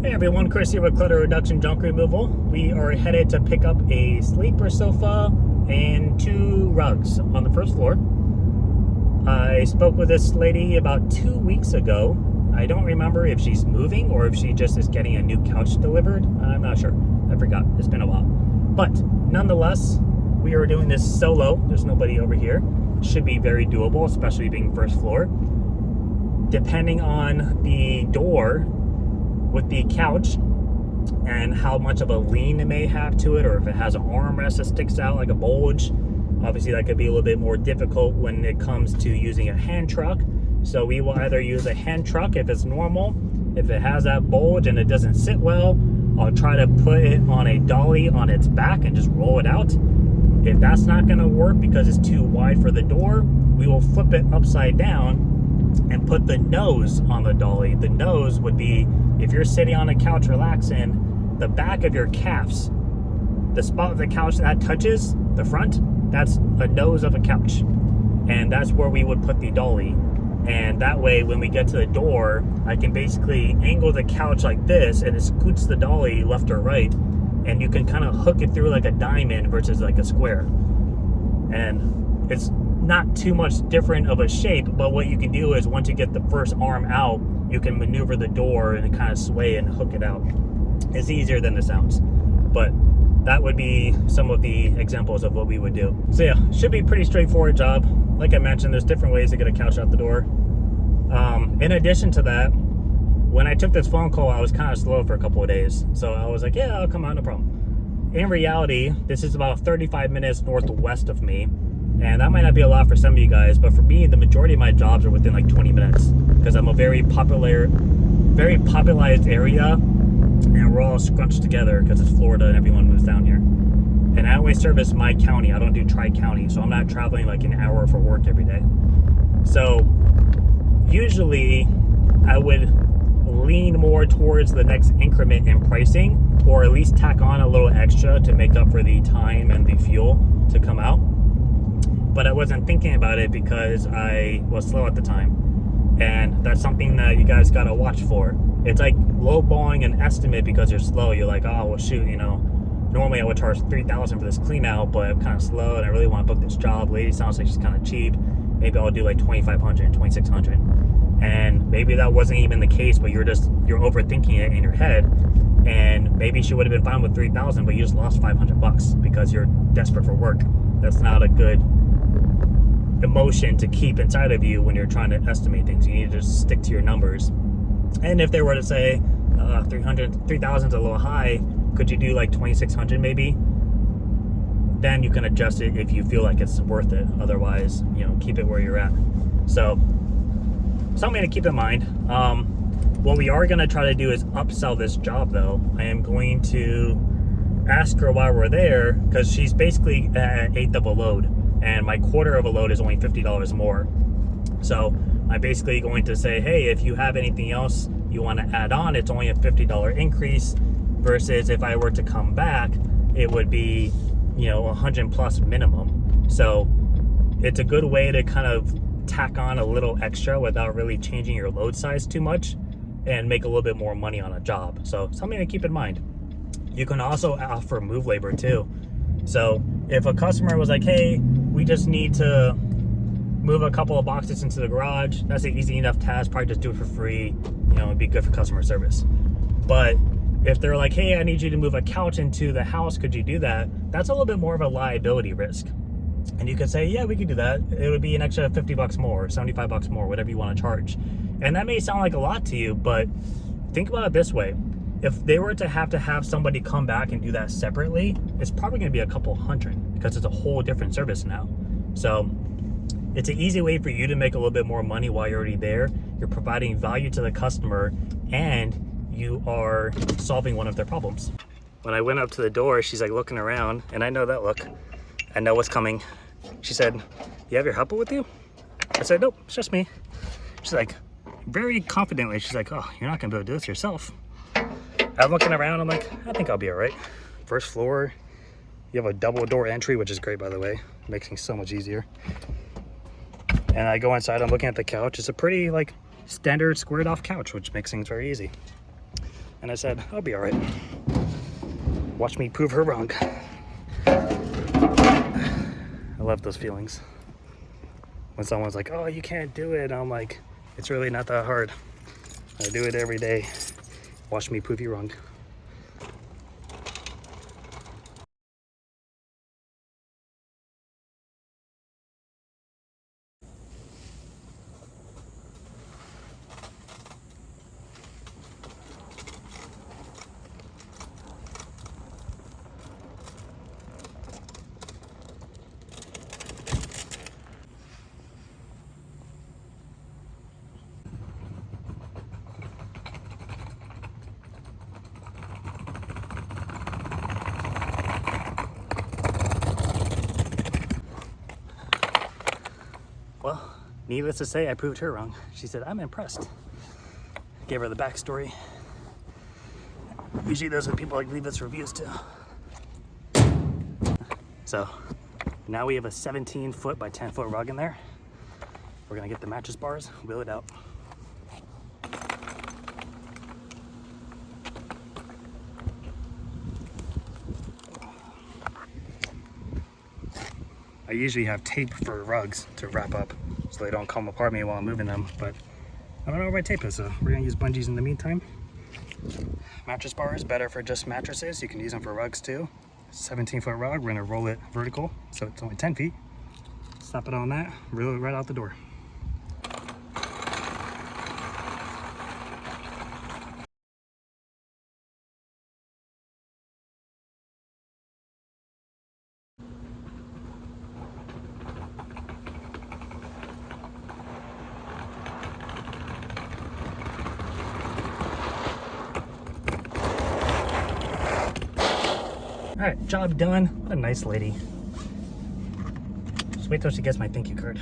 Hey everyone, Chris here with Clutter Reduction Junk Removal. We are headed to pick up a sleeper sofa and 2 rugs on the first floor. I spoke with this lady about 2 weeks ago. I don't remember if she's moving or if she just is getting a new couch delivered. I'm not sure. I forgot. It's been a while. But nonetheless, we are doing this solo. There's nobody over here. Should be very doable, especially being first floor. Depending on the door with the couch and how much of a lean it may have to it, or if it has an armrest that sticks out like a bulge, obviously that could be a little bit more difficult when it comes to using a hand truck. So we will either use a hand truck if it's normal. If it has that bulge and it doesn't sit well, I'll try to put it on a dolly on its back and just roll it out. If that's not going to work because it's too wide for the door, we will flip it upside down and put the nose on the dolly. The nose would be, if you're sitting on a couch relaxing, the back of your calves, the spot of the couch that touches the front, that's a nose of a couch. And that's where we would put the dolly. And that way, when we get to the door, I can basically angle the couch like this and it scoots the dolly left or right. And you can kind of hook it through like a diamond versus like a square. And it's not too much different of a shape, but what you can do is once you get the first arm out, you can maneuver the door and kind of sway and hook it out. It's easier than it sounds, but that would be some of the examples of what we would do. So yeah, should be a pretty straightforward job. Like I mentioned, there's different ways to get a couch out the door. In addition to that, when I took this phone call, I was kind of slow for a couple of days. So I was like, yeah, I'll come out, no problem. In reality, this is about 35 minutes northwest of me. And that might not be a lot for some of you guys, but for me, the majority of my jobs are within like 20 minutes because I'm a very popularized area, and we're all scrunched together because it's Florida and everyone moves down here. And I only service my county. I don't do tri-county, so I'm not traveling like an hour for work every day. So usually I would lean more towards the next increment in pricing, or at least tack on a little extra to make up for the time and the fuel to come out. But I wasn't thinking about it because I was slow at the time. And that's something that you guys gotta watch for. It's like lowballing an estimate because you're slow. You're like, oh, well, shoot, you know, normally I would charge $3,000 for this clean out, but I'm kind of slow and I really want to book this job. Lady sounds like she's kind of cheap. Maybe I'll do like $2,500, $2,600. And maybe that wasn't even the case, but you're overthinking it in your head. And maybe she would have been fine with $3,000, but you just lost $500 because you're desperate for work. That's not a good emotion to keep inside of you when you're trying to estimate things. You need to just stick to your numbers. And if they were to say 3,000 is a little high, could you do like 2,600 maybe? Then you can adjust it if you feel like it's worth it. Otherwise, you know, keep it where you're at. So something to keep in mind. What we are going to try to do is upsell this job though. I am going to ask her while we're there, because she's basically at 1/8 of a load. And my quarter of a load is only $50 more. So I'm basically going to say, hey, if you have anything else you want to add on, it's only a $50 increase, versus if I were to come back, it would be, you know, 100 plus minimum. So it's a good way to kind of tack on a little extra without really changing your load size too much and make a little bit more money on a job. So something to keep in mind. You can also offer move labor too. So if a customer was like, hey, we just need to move a couple of boxes into the garage, that's an easy enough task, probably just do it for free, you know, it'd be good for customer service. But if they're like, hey, I need you to move a couch into the house, could you do that? That's a little bit more of a liability risk. And you could say, yeah, we could do that. It would be an extra $50 more, $75 more, whatever you want to charge. And that may sound like a lot to you, but think about it this way. If they were to have somebody come back and do that separately, it's probably going to be a couple hundred because it's a whole different service now. So it's an easy way for you to make a little bit more money while you're already there. You're providing value to the customer and you are solving one of their problems. When I went up to the door, she's like looking around, and I know that look. I know what's coming. She said, you have your helper with you? I said, nope, it's just me. She's like, very confidently, she's like, oh, you're not going to be able to do this yourself. I'm looking around, I'm like, I think I'll be all right. First floor, you have a double door entry, which is great, by the way. Makes things so much easier. And I go inside, I'm looking at the couch. It's a pretty like standard squared off couch, which makes things very easy. And I said, I'll be all right. Watch me prove her wrong. I love those feelings. When someone's like, oh, you can't do it. I'm like, it's really not that hard. I do it every day. Watch me prove you wrong. Well, needless to say, I proved her wrong. She said, I'm impressed. Gave her the backstory. Usually those are people like leave us reviews too. So now we have a 17 foot by 10 foot rug in there. We're gonna get the mattress bars, wheel it out. I usually have tape for rugs to wrap up so they don't come apart me while I'm moving them, but I don't know where my tape is, so we're gonna use bungees in the meantime. Mattress bars, better for just mattresses. You can use them for rugs too. 17 foot rug, we're gonna roll it vertical, so it's only 10 feet. Stop it on that, reel it right out the door. All right, job done. What a nice lady. Just wait till she gets my thank you card.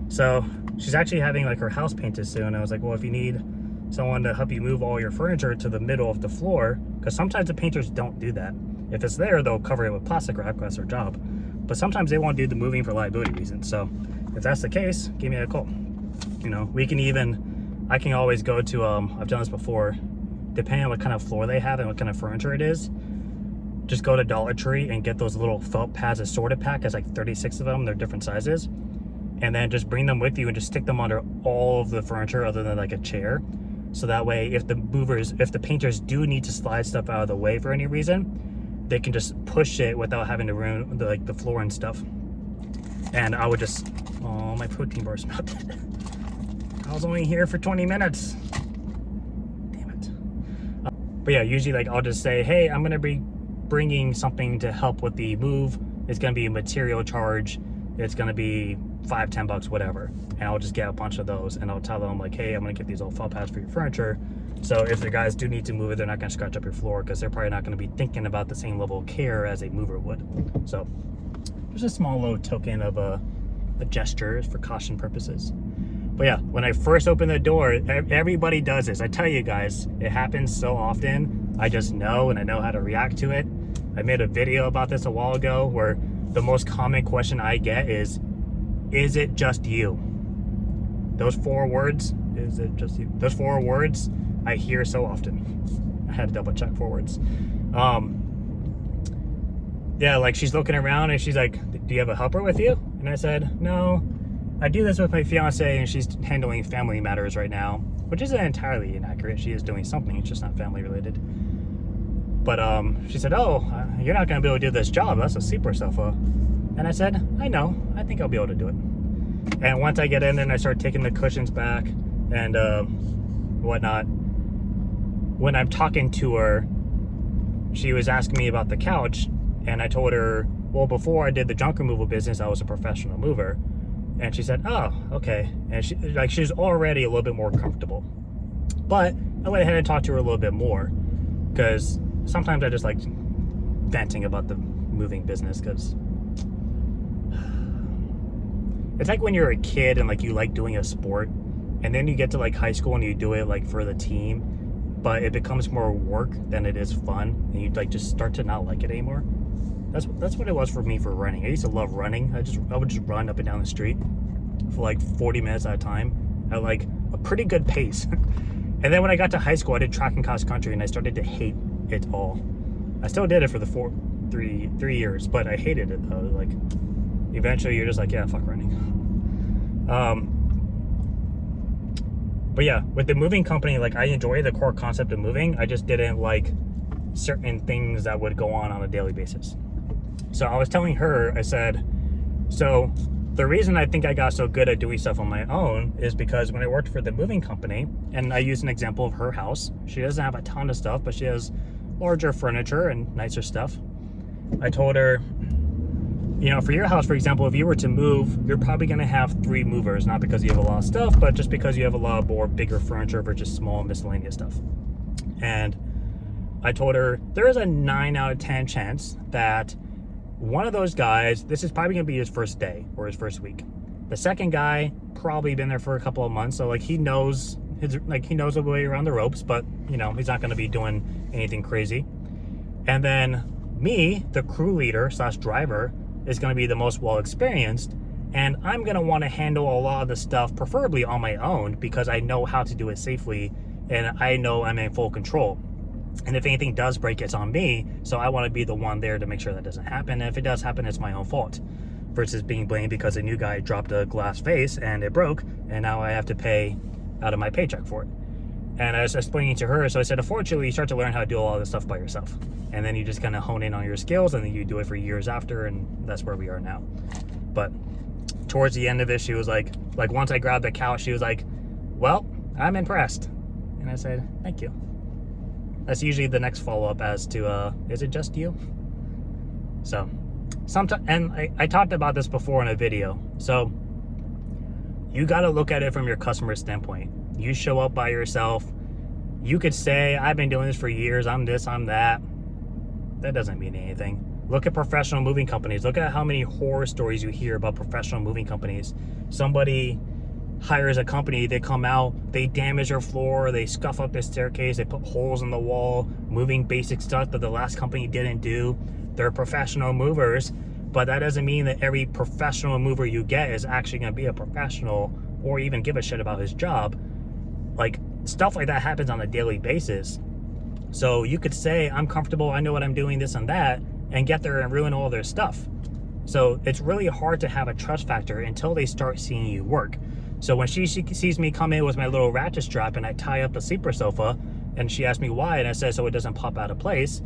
So she's actually having like her house painted soon. I was like, well, if you need someone to help you move all your furniture to the middle of the floor, because sometimes the painters don't do that. If it's there, they'll cover it with plastic wrap, that's their job. But sometimes they won't do the moving for liability reasons. So if that's the case, give me a call. You know, we can even, I can always go to, I've done this before, depending on what kind of floor they have and what kind of furniture it is, just go to Dollar Tree and get those little felt pads assorted pack. It's like 36 of them, they're different sizes. And then just bring them with you and just stick them under all of the furniture other than like a chair. So that way, if the painters do need to slide stuff out of the way for any reason, they can just push it without having to ruin the floor and stuff. And I would just, oh, my protein bar melted. I was only here for 20 minutes. Damn it. But yeah, usually like I'll just say, hey, I'm gonna be bringing something to help with the move. It's gonna be a material charge. It's gonna be $5, $10, whatever. And I'll just get a bunch of those and I'll tell them like, hey, I'm gonna get these old felt pads for your furniture. So if the guys do need to move it, they're not gonna scratch up your floor because they're probably not gonna be thinking about the same level of care as a mover would. So there's a small little token of a gesture for caution purposes. But yeah, when I first opened the door, everybody does this. I tell you guys, it happens so often. I just know and I know how to react to it. I made a video about this a while ago where the most common question I get is it just you? Those 4 words, is it just you? Those 4 words I hear so often. I had to double check 4 words. Yeah, like she's looking around and she's like, do you have a helper with you? And I said, no, I do this with my fiance and she's handling family matters right now, which isn't entirely inaccurate. She is doing something, it's just not family related. But she said, oh, you're not gonna be able to do this job. That's a sleeper sofa. And I said, I know, I think I'll be able to do it. And once I get in there and I start taking the cushions back and whatnot, when I'm talking to her, she was asking me about the couch and I told her, well, before I did the junk removal business, I was a professional mover. And she said, oh, okay. And she was already a little bit more comfortable. But I went ahead and talked to her a little bit more because sometimes I just like venting about the moving business because it's like when you're a kid and like you like doing a sport and then you get to like high school and you do it like for the team, but it becomes more work than it is fun and you like just start to not like it anymore. That's what it was for me for running. I used to love running. I would just run up and down the street for like 40 minutes at a time at like a pretty good pace. And then when I got to high school, I did track and cross country, and I started to hate it all. I still did it for the three years, but I hated it though. Like, eventually you're just like, yeah, fuck running. But yeah, with the moving company, like, I enjoy the core concept of moving. I just didn't like certain things that would go on a daily basis. So I was telling her, I said, so the reason I think I got so good at doing stuff on my own is because when I worked for the moving company, and I used an example of her house, she doesn't have a ton of stuff, but she has larger furniture and nicer stuff. I told her, you know, for your house, for example, if you were to move, you're probably going to have 3 movers, not because you have a lot of stuff, but just because you have a lot more bigger furniture versus small miscellaneous stuff. And I told her there is a 9 out of 10 chance that one of those guys, this is probably gonna be his first day or his first week. The second guy probably been there for a couple of months, so like he knows the way around the ropes, but you know, he's not gonna be doing anything crazy. And then me, the crew leader / driver, is gonna be the most well experienced, and I'm gonna want to handle a lot of the stuff preferably on my own because I know how to do it safely and I know I'm in full control. And if anything does break, it's on me. So I want to be the one there to make sure that doesn't happen. And if it does happen, it's my own fault. Versus being blamed because a new guy dropped a glass vase and it broke, and now I have to pay out of my paycheck for it. And I was explaining to her, so I said, unfortunately, you start to learn how to do all this stuff by yourself. And then you just kind of hone in on your skills, and then you do it for years after, and that's where we are now. But towards the end of it, she was like once I grabbed the couch, she was like, well, I'm impressed. And I said, thank you. That's usually the next follow-up as to, is it just you? So, sometimes, and I talked about this before in a video. So, you got to look at it from your customer standpoint. You show up by yourself. You could say, I've been doing this for years. I'm this, I'm that. That doesn't mean anything. Look at professional moving companies. Look at how many horror stories you hear about professional moving companies. Somebody hires a company, they come out, they damage their floor, they scuff up their staircase, they put holes in the wall, moving basic stuff that the last company didn't do. They're professional movers, but that doesn't mean that every professional mover you get is actually going to be a professional or even give a shit about his job. Like, stuff like that happens on a daily basis. So you could say, I'm comfortable, I know what I'm doing, this and that, and get there and ruin all their stuff. So it's really hard to have a trust factor until they start seeing you work. So when she sees me come in with my little ratchet strap and I tie up the sleeper sofa, and she asked me why, and I said so it doesn't pop out of place,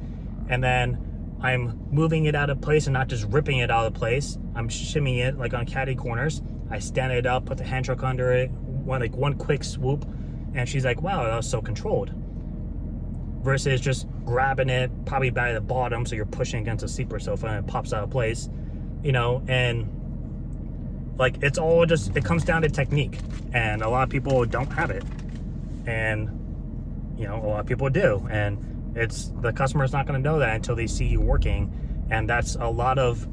and then I'm moving it out of place and not just ripping it out of place, I'm shimmying it like on catty corners. I stand it up, put the hand truck under it, one quick swoop, and she's like, wow, that was so controlled. Versus just grabbing it probably by the bottom, so you're pushing against a sleeper sofa and it pops out of place, you know. And like, it's all just, it comes down to technique, and a lot of people don't have it, and you know, a lot of people do, and it's, the customer's not going to know that until they see you working, and that's a lot of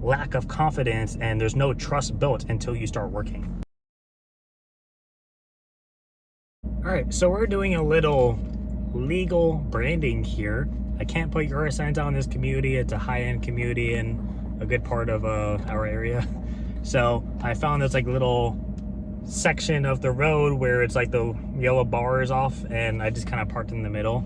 lack of confidence, and there's no trust built until you start working. All right, so we're doing a little legal branding here. I can't put your signs out in this community. It's a high-end community and a good part of our area. So I found this like little section of the road where it's like the yellow bar is off, and I just kind of parked in the middle,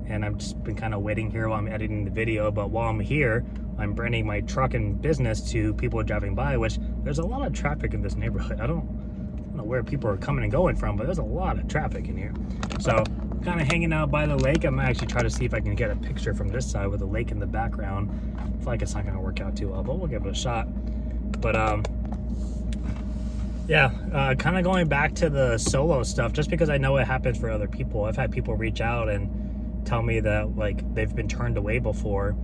and I've just been kind of waiting here while I'm editing the video. But while I'm here, I'm branding my truck and business to people driving by, which there's a lot of traffic in this neighborhood. I don't know where people are coming and going from, but there's a lot of traffic in here. So kind of hanging out by the lake. I'm gonna actually try to see if I can get a picture from this side with the lake in the background. I feel like it's not gonna work out too well, but we'll give it a shot. But yeah, kind of going back to the solo stuff, just because I know it happens for other people. I've had people reach out and tell me that like they've been turned away before.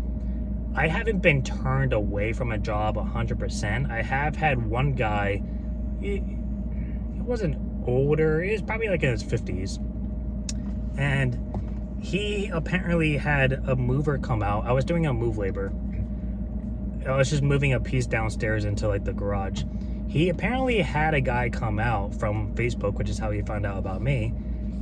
I haven't been turned away from a job 100%. I have had one guy, he wasn't older, he was probably like in his 50s, and he apparently had a mover come out. I was doing a move labor. I was just moving a piece downstairs into like the garage. He apparently had a guy come out from Facebook, which is how he found out about me,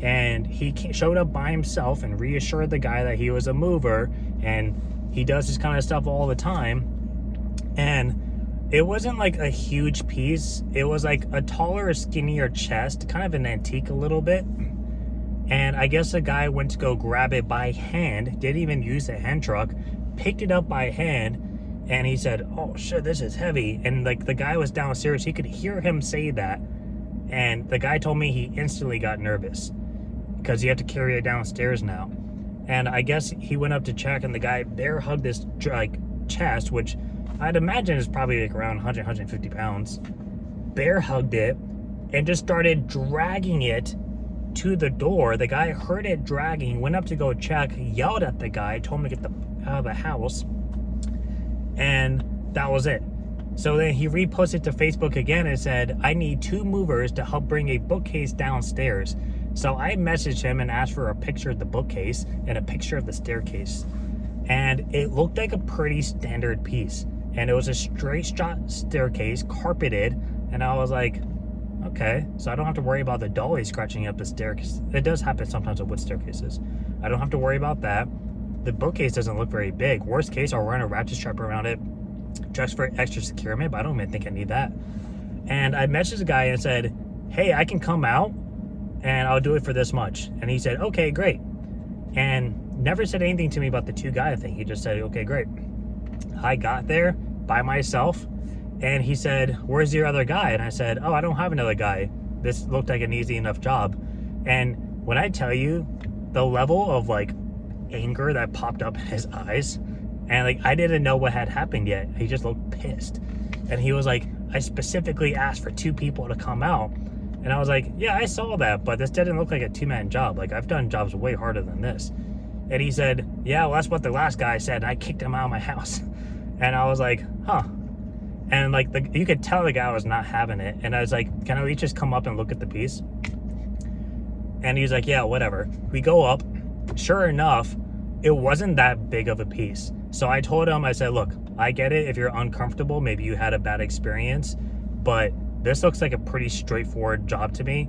and he showed up by himself and reassured the guy that he was a mover, and he does this kind of stuff all the time. And it wasn't like a huge piece. It was like a taller, skinnier chest, kind of an antique a little bit. And I guess the guy went to go grab it by hand, didn't even use the hand truck, picked it up by hand, and he said, oh shit, this is heavy. And like the guy was downstairs, he could hear him say that. And the guy told me he instantly got nervous because you have to carry it downstairs now. And I guess he went up to check, and the guy bear hugged this like chest, which I'd imagine is probably like around 100, 150 pounds. Bear hugged it and just started dragging it to the door. The guy heard it dragging, went up to go check, yelled at the guy, told him to get out of the house, and that was it. So then he reposted to Facebook again and said, I need 2 movers to help bring a bookcase downstairs. So I messaged him and asked for a picture of the bookcase and a picture of the staircase. And it looked like a pretty standard piece. And it was a straight shot staircase, carpeted. And I was like, okay, so I don't have to worry about the dolly scratching up the staircase. It does happen sometimes with wood staircases. I don't have to worry about that. The bookcase doesn't look very big. Worst case, I'll run a ratchet strap around it just for extra securement, but I don't even think I need that. And I messaged the guy and said, hey, I can come out and I'll do it for this much. And he said, okay, great. And never said anything to me about the 2 guy thing. He just said, okay, great. I got there by myself, and he said, where's your other guy? And I said, oh, I don't have another guy. This looked like an easy enough job. And when I tell you the level of like anger that popped up in his eyes, and like I didn't know what had happened yet. He just looked pissed. And he was like, I specifically asked for 2 people to come out. And I was like, yeah, I saw that, but this didn't look like a 2-man job. Like, I've done jobs way harder than this. And he said, yeah, well, that's what the last guy said. And I kicked him out of my house. And I was like, huh. And like, you could tell the guy was not having it. And I was like, can I at least just come up and look at the piece? And he's like, yeah, whatever. We go up. Sure enough, it wasn't that big of a piece. So I told him, I said, look, I get it if you're uncomfortable. Maybe you had a bad experience. But this looks like a pretty straightforward job to me.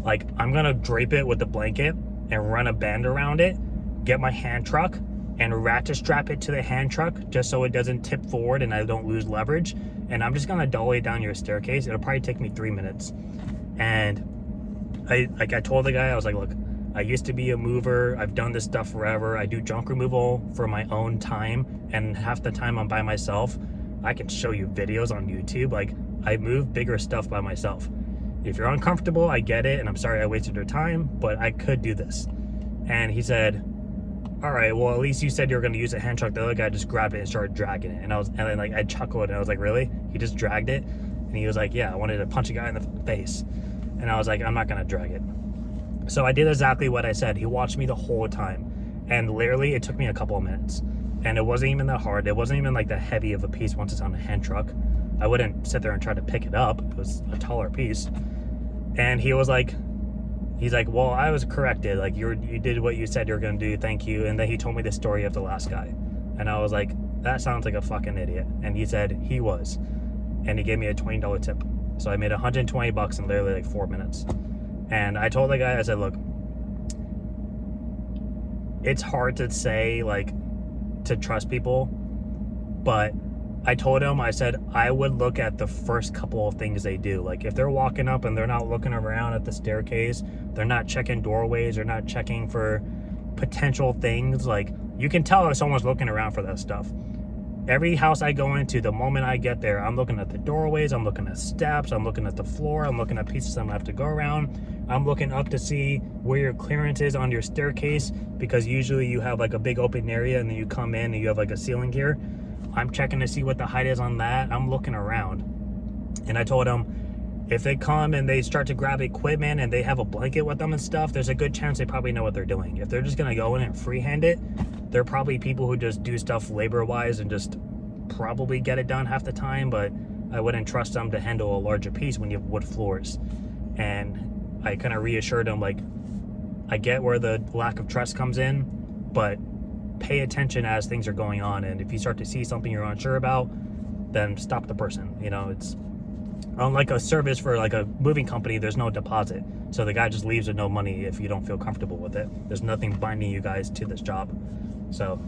Like, I'm gonna drape it with a blanket and run a band around it, get my hand truck and ratchet strap it to the hand truck just so it doesn't tip forward and I don't lose leverage. And I'm just gonna dolly it down your staircase. It'll probably take me 3 minutes. And I told the guy, I was like, look, I used to be a mover. I've done this stuff forever. I do junk removal for my own time, and half the time I'm by myself. I can show you videos on YouTube. Like, I move bigger stuff by myself. If you're uncomfortable, I get it, and I'm sorry I wasted your time, but I could do this. And he said, all right, well, at least you said you were going to use a hand truck. The other guy just grabbed it and started dragging it. And then like I chuckled, and I was like, really? He just dragged it? And he was like, yeah, I wanted to punch a guy in the face. And I was like, I'm not going to drag it. So I did exactly what I said. He watched me the whole time. And literally, it took me a couple of minutes. And it wasn't even that hard. It wasn't even like that heavy of a piece once it's on a hand truck. I wouldn't sit there and try to pick it up. It was a taller piece. And he was like, he's like, well, I was corrected. Like, you did what you said you were going to do. Thank you. And then he told me the story of the last guy. And I was like, that sounds like a fucking idiot. And he said he was. And he gave me a $20 tip. So I made $120 in literally like 4 minutes. And I told the guy, I said, look, it's hard to say, like, to trust people, but I told him, I said, I would look at the first couple of things they do. Like, if they're walking up and they're not looking around at the staircase, they're not checking doorways, they're not checking for potential things, like, you can tell if someone's looking around for that stuff. Every house I go into, the moment I get there, I'm looking at the doorways, I'm looking at steps, I'm looking at the floor, I'm looking at pieces I'm gonna have to go around. I'm looking up to see where your clearance is on your staircase, because usually you have like a big open area and then you come in and you have like a ceiling here. I'm checking to see what the height is on that. I'm looking around. And I told them, if they come and they start to grab equipment and they have a blanket with them and stuff, there's a good chance they probably know what they're doing. If they're just gonna go in and freehand it, they're probably people who just do stuff labor-wise and just probably get it done half the time, but I wouldn't trust them to handle a larger piece when you have wood floors. And I kind of reassured them, like, I get where the lack of trust comes in, but pay attention as things are going on. And if you start to see something you're unsure about, then stop the person. You know, it's unlike a service for like a moving company, there's no deposit. So the guy just leaves with no money if you don't feel comfortable with it. There's nothing binding you guys to this job. So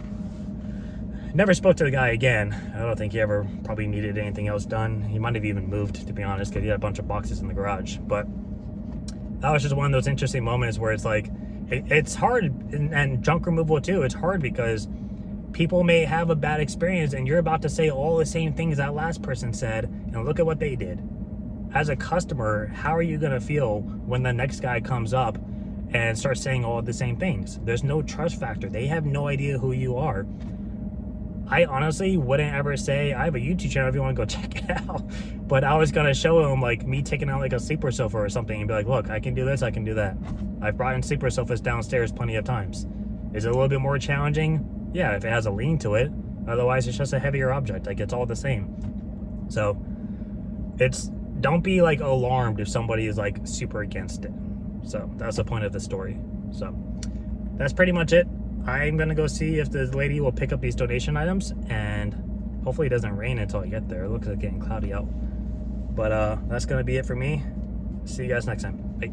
never spoke to the guy again. I don't think he ever probably needed anything else done. He might have even moved, to be honest, because he had a bunch of boxes in the garage. But that was just one of those interesting moments where it's like, It's hard, and junk removal too. It's hard because people may have a bad experience and you're about to say all the same things that last person said, and look at what they did. As a customer, how are you going to feel when the next guy comes up and starts saying all the same things? There's no trust factor. They have no idea who you are. I honestly wouldn't ever say, I have a YouTube channel if you want to go check it out. But I was going to show him like me taking out like a sleeper sofa or something and be like, look, I can do this, I can do that. I've brought in sleeper sofas downstairs plenty of times. Is it a little bit more challenging? Yeah, if it has a lean to it. Otherwise, it's just a heavier object. Like, it's all the same. So, don't be like alarmed if somebody is like super against it. So, that's the point of the story. So, that's pretty much it. I'm gonna go see if this lady will pick up these donation items, and hopefully it doesn't rain until I get there. It looks like it's getting cloudy out. But that's gonna be it for me. See you guys next time. Bye.